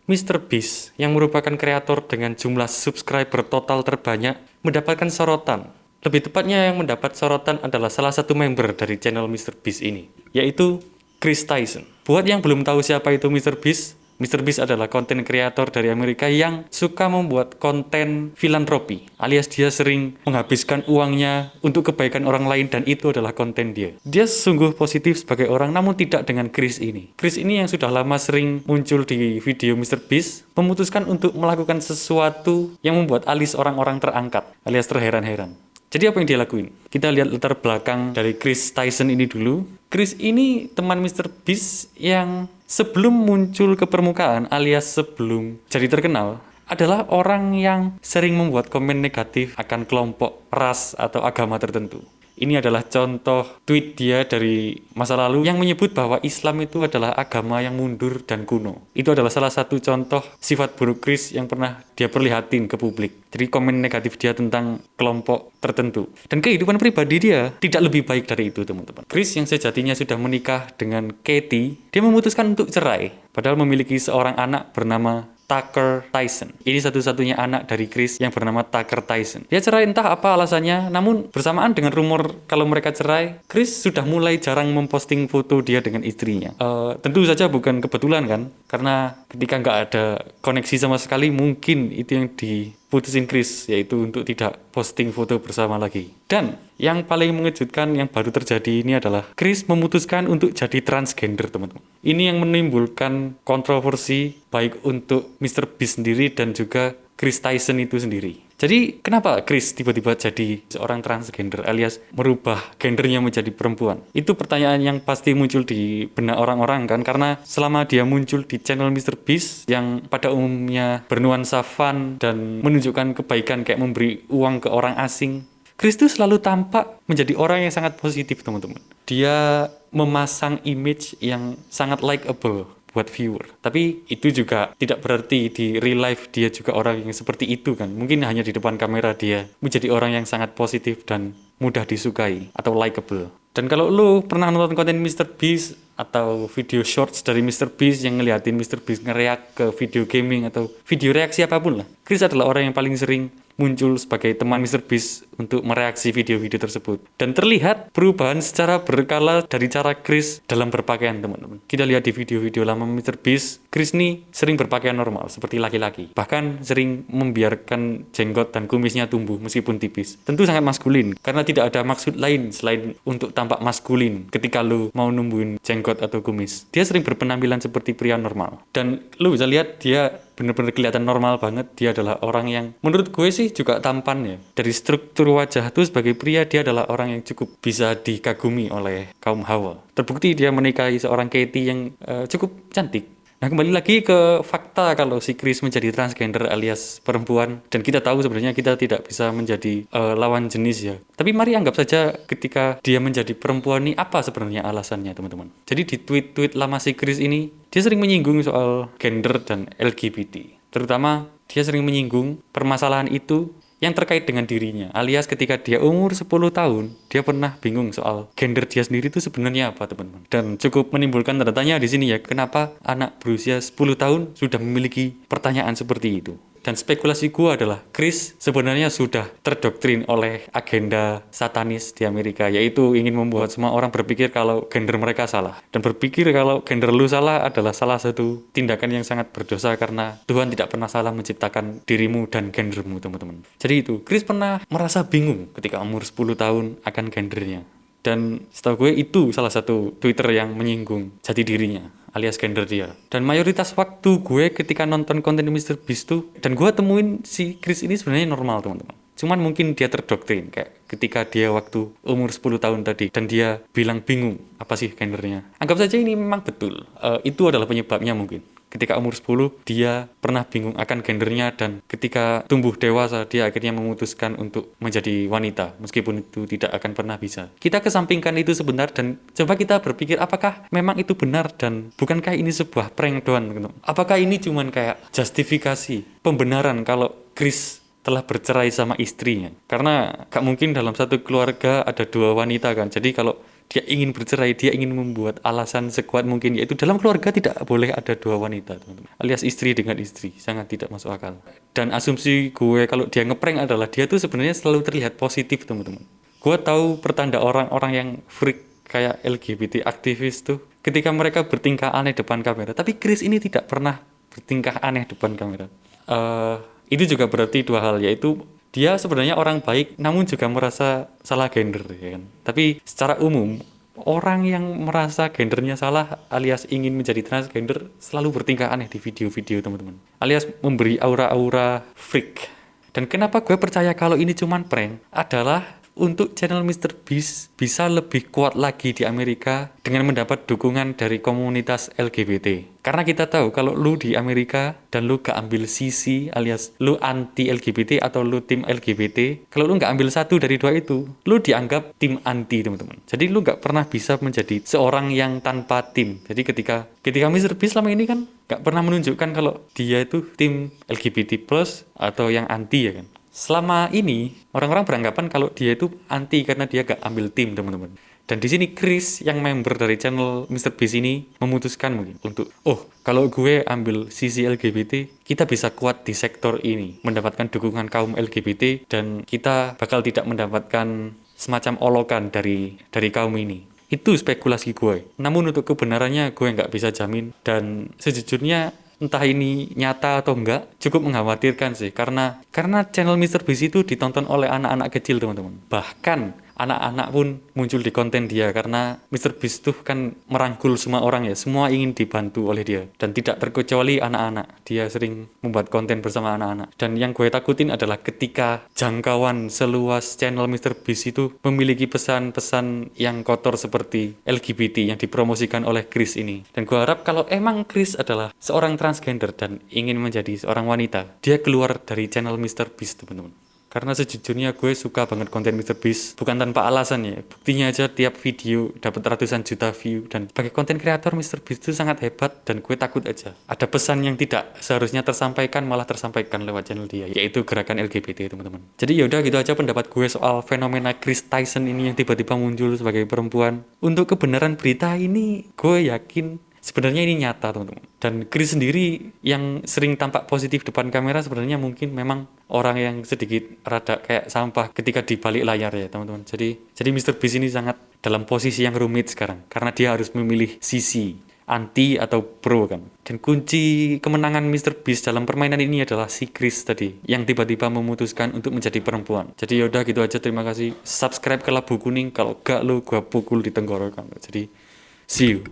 MrBeast yang merupakan kreator dengan jumlah subscriber total terbanyak mendapatkan sorotan. Lebih tepatnya yang mendapat sorotan adalah salah satu member dari channel MrBeast ini, yaitu Chris Tyson. Buat yang belum tahu siapa itu MrBeast adalah konten kreator dari Amerika yang suka membuat konten filantropi, alias dia sering menghabiskan uangnya untuk kebaikan orang lain dan itu adalah konten dia. Dia sungguh positif sebagai orang, namun tidak dengan Chris ini. Chris ini yang sudah lama sering muncul di video MrBeast, memutuskan untuk melakukan sesuatu yang membuat alis orang-orang terangkat, alias terheran-heran. Jadi apa yang dia lakuin? Kita lihat latar belakang dari Chris Tyson ini dulu. Chris ini teman MrBeast yang sebelum muncul ke permukaan alias sebelum jadi terkenal adalah orang yang sering membuat komen negatif akan kelompok, ras, atau agama tertentu. Ini adalah contoh tweet dia dari masa lalu yang menyebut bahwa Islam itu adalah agama yang mundur dan kuno. Itu adalah salah satu contoh sifat buruk Chris yang pernah dia perlihatin ke publik. Jadi komen negatif dia tentang kelompok tertentu. Dan kehidupan pribadi dia tidak lebih baik dari itu, teman-teman. Chris yang sejatinya sudah menikah dengan Katie, dia memutuskan untuk cerai. Padahal memiliki seorang anak bernama Tucker Tyson. Ini satu-satunya anak dari Chris yang bernama Tucker Tyson. Dia cerai entah apa alasannya, namun bersamaan dengan rumor kalau mereka cerai, Chris sudah mulai jarang memposting foto dia dengan istrinya. Tentu saja bukan kebetulan kan, karena ketika nggak ada koneksi sama sekali, mungkin itu yang diputusin Chris, yaitu untuk tidak posting foto bersama lagi. Dan yang paling mengejutkan yang baru terjadi ini adalah Chris memutuskan untuk jadi transgender, teman-teman. Ini yang menimbulkan kontroversi baik untuk MrBeast sendiri dan juga Chris Tyson itu sendiri. Jadi kenapa Chris tiba-tiba jadi seorang transgender alias merubah gendernya menjadi perempuan? Itu pertanyaan yang pasti muncul di benak orang-orang kan, karena selama dia muncul di channel MrBeast yang pada umumnya bernuansa fun dan menunjukkan kebaikan kayak memberi uang ke orang asing, Chris itu selalu tampak menjadi orang yang sangat positif, teman-teman. Dia memasang image yang sangat likable buat viewer. Tapi itu juga tidak berarti di real life dia juga orang yang seperti itu kan. Mungkin hanya di depan kamera dia menjadi orang yang sangat positif dan mudah disukai atau likable. Dan kalau lu pernah nonton konten MrBeast atau video shorts dari MrBeast yang ngeliatin MrBeast ngereak ke video gaming atau video reaksi apapun lah, Chris adalah orang yang paling sering muncul sebagai teman MrBeast untuk mereaksi video-video tersebut. Dan terlihat perubahan secara berkala dari cara Chris dalam berpakaian, teman-teman. Kita lihat di video-video lama MrBeast, Chris nih sering berpakaian normal seperti laki-laki. Bahkan sering membiarkan jenggot dan kumisnya tumbuh meskipun tipis. Tentu sangat maskulin, karena tidak ada maksud lain selain untuk tampak maskulin ketika lu mau numbuhin jenggot atau kumis. Dia sering berpenampilan seperti pria normal. Dan lu bisa lihat dia benar-benar kelihatan normal banget. Dia adalah orang yang menurut gue sih juga tampan ya. Dari struktur wajah tuh sebagai pria dia adalah orang yang cukup bisa dikagumi oleh kaum hawa. Terbukti dia menikahi seorang Katie yang cukup cantik. Nah, kembali lagi ke fakta kalau si Chris menjadi transgender alias perempuan, dan kita tahu sebenarnya kita tidak bisa menjadi lawan jenis ya. Tapi mari anggap saja ketika dia menjadi perempuan ini apa sebenarnya alasannya, teman-teman. Jadi di tweet-tweet lama si Chris ini dia sering menyinggung soal gender dan LGBT. Terutama dia sering menyinggung permasalahan itu yang terkait dengan dirinya, alias ketika dia umur 10 tahun, dia pernah bingung soal gender dia sendiri itu sebenarnya apa, teman-teman. Dan cukup menimbulkan tanda tanya di sini ya, kenapa anak berusia 10 tahun sudah memiliki pertanyaan seperti itu. Dan spekulasi gua adalah Chris sebenarnya sudah terdoktrin oleh agenda satanis di Amerika, yaitu ingin membuat semua orang berpikir kalau gender mereka salah. Dan berpikir kalau gender lu salah adalah salah satu tindakan yang sangat berdosa, karena Tuhan tidak pernah salah menciptakan dirimu dan gendermu, teman-teman. Jadi itu, Chris pernah merasa bingung ketika umur 10 tahun akan gendernya. Dan setahu gue itu salah satu Twitter yang menyinggung jati dirinya alias gender dia. Dan mayoritas waktu gue ketika nonton konten MrBeast tuh, dan gue temuin si Chris ini sebenarnya normal, teman-teman. Cuman mungkin dia terdoktrin kayak ketika dia waktu umur 10 tahun tadi dan dia bilang bingung apa sih gendernya. Anggap saja ini memang betul. Itu adalah penyebabnya mungkin. Ketika umur 10 dia pernah bingung akan gendernya, dan ketika tumbuh dewasa dia akhirnya memutuskan untuk menjadi wanita meskipun itu tidak akan pernah bisa. Kita kesampingkan itu sebentar dan coba kita berpikir apakah memang itu benar, dan bukankah ini sebuah prank doang? Apakah ini cuman kayak justifikasi pembenaran kalau Chris telah bercerai sama istrinya? Karena gak mungkin dalam satu keluarga ada dua wanita kan. Jadi kalau dia ingin bercerai, dia ingin membuat alasan sekuat mungkin, yaitu dalam keluarga tidak boleh ada dua wanita, teman-teman. Alias istri dengan istri, sangat tidak masuk akal. Dan asumsi gue kalau dia ngeprank adalah dia tuh sebenarnya selalu terlihat positif, teman-teman. Gue tahu pertanda orang-orang yang freak kayak LGBT aktivis tuh, ketika mereka bertingkah aneh depan kamera. Tapi Chris ini tidak pernah bertingkah aneh depan kamera. Itu juga berarti dua hal, yaitu dia sebenarnya orang baik namun juga merasa salah gender, ya kan. Tapi secara umum orang yang merasa gendernya salah alias ingin menjadi transgender selalu bertingkah aneh di video-video, teman-teman, alias memberi aura-aura freak. Dan kenapa gue percaya kalau ini cuman prank adalah untuk channel MrBeast bisa lebih kuat lagi di Amerika dengan mendapat dukungan dari komunitas LGBT. Karena kita tahu kalau lu di Amerika dan lu gak ambil sisi alias lu anti LGBT atau lu tim LGBT, kalau lu gak ambil satu dari dua itu, lu dianggap tim anti, teman-teman. Jadi lu gak pernah bisa menjadi seorang yang tanpa tim. Jadi ketika MrBeast selama ini kan gak pernah menunjukkan kalau dia itu tim LGBT plus atau yang anti, ya kan. Selama ini orang-orang beranggapan kalau dia itu anti karena dia gak ambil tim, teman-teman. Dan di sini Chris yang member dari channel MrBeast ini memutuskan mungkin untuk kalau gue ambil sisi LGBT, kita bisa kuat di sektor ini, mendapatkan dukungan kaum LGBT dan kita bakal tidak mendapatkan semacam olokan dari kaum ini. Itu spekulasi gue. Namun untuk kebenarannya gue nggak bisa jamin, dan sejujurnya entah ini nyata atau enggak, cukup mengkhawatirkan sih, karena channel MrBeast itu ditonton oleh anak-anak kecil, teman-teman. Bahkan anak-anak pun muncul di konten dia, karena MrBeast tuh kan merangkul semua orang ya, semua ingin dibantu oleh dia, dan tidak terkecuali anak-anak. Dia sering membuat konten bersama anak-anak, dan yang gue takutin adalah ketika jangkauan seluas channel MrBeast itu memiliki pesan-pesan yang kotor seperti LGBT yang dipromosikan oleh Chris ini. Dan gue harap kalau emang Chris adalah seorang transgender dan ingin menjadi seorang wanita, dia keluar dari channel MrBeast, teman-teman. Karena sejujurnya gue suka banget konten MrBeast, bukan tanpa alasan ya. Buktinya aja tiap video dapat ratusan juta view, dan sebagai konten kreator MrBeast itu sangat hebat, dan gue takut aja ada pesan yang tidak seharusnya tersampaikan malah tersampaikan lewat channel dia, yaitu gerakan LGBT, teman-teman. Jadi yaudah gitu aja pendapat gue soal fenomena Chris Tyson ini yang tiba-tiba muncul sebagai perempuan. Untuk kebenaran berita ini gue yakin sebenarnya ini nyata, teman-teman. Dan Chris sendiri yang sering tampak positif depan kamera sebenarnya mungkin memang orang yang sedikit rada kayak sampah ketika di balik layar ya, teman-teman. Jadi MrBeast ini sangat dalam posisi yang rumit sekarang karena dia harus memilih sisi anti atau pro kan. Dan kunci kemenangan MrBeast dalam permainan ini adalah si Chris tadi yang tiba-tiba memutuskan untuk menjadi perempuan. Jadi yaudah gitu aja, terima kasih. Subscribe ke Labu Kuning, kalau gak lu gua pukul di tenggorokan. Jadi see you.